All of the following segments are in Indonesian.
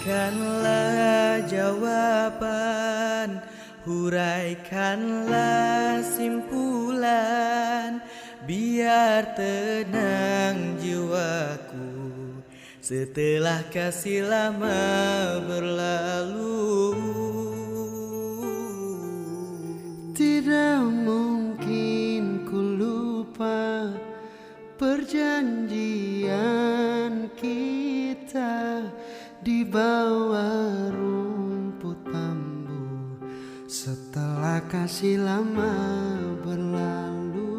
Berikanlah jawaban, huraikanlah simpulan, biar tenang jiwaku setelah kasih lama berlalu. Tidak mungkin ku lupa perjanjian kita di bawah rumput bambu setelah kasih lama berlalu.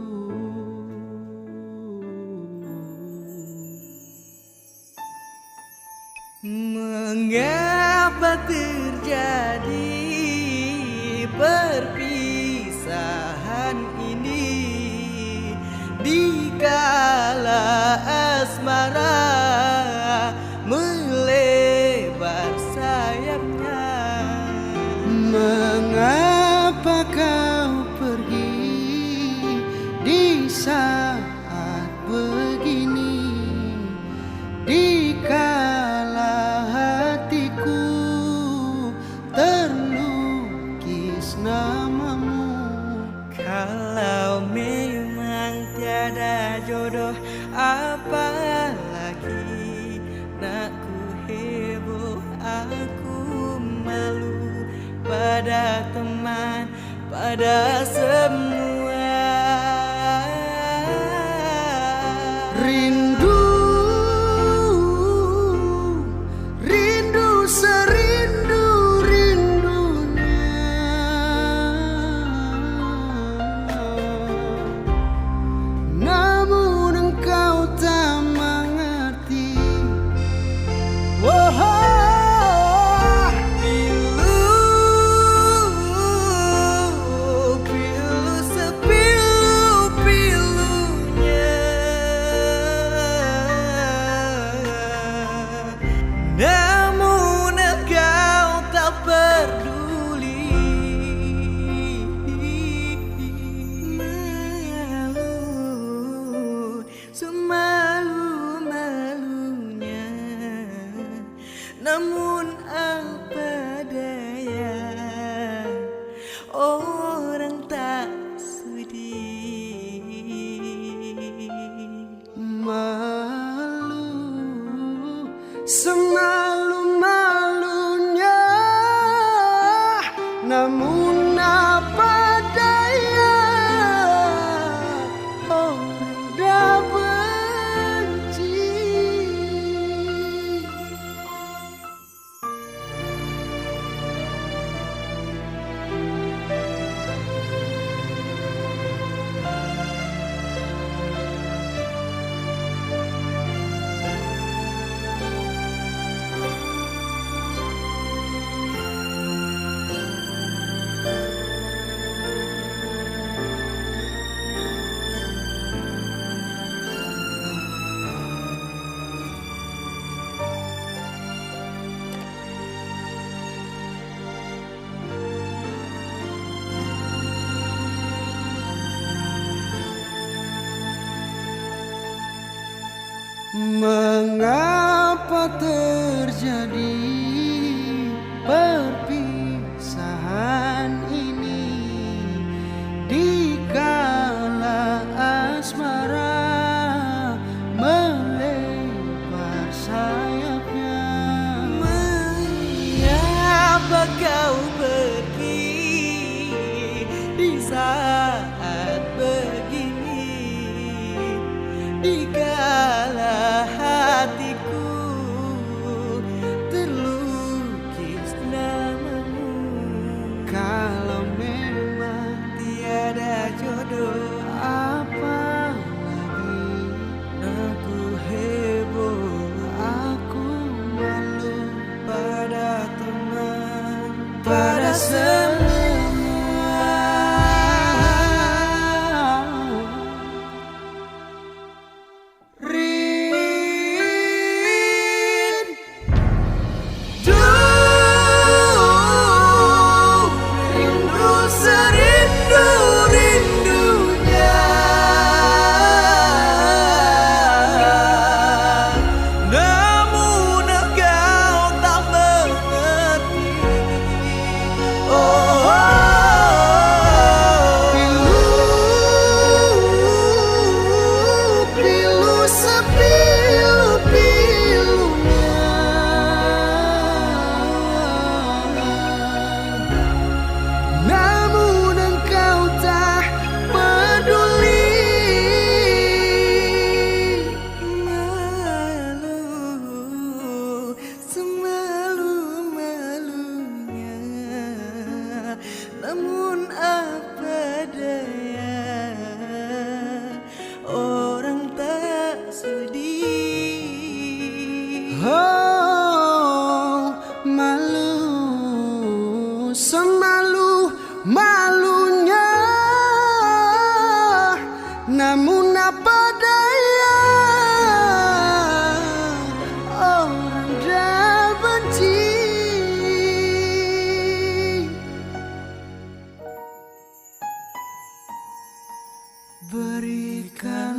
Mengapa terjadi perpisahan ini dikala asmara melebar sayapnya? Mengapa kau pergi di saat begini, dikala hatiku terlukis namamu? Kalau memang tiada jodoh, apalagi nak ku heboh, aku malu pada teman, pada semua. Rindu, rindu serindu-rindunya, namun engkau tak mengerti. Pilu sepilu-pilunya, namun engkau tak peduli. Malu semalu-malunya, namun apa daya, orang tak sudi. Malu semalu-malunya, namun apa daya, orang dah benci. Mengapa terjadi perpisahan ini dikala asmara melebar sayapnya? Mengapa kau pergi di saat begini, dikala hatiku Oh, malu, semalu malunya, namun apa daya, orang dah benci. Berikan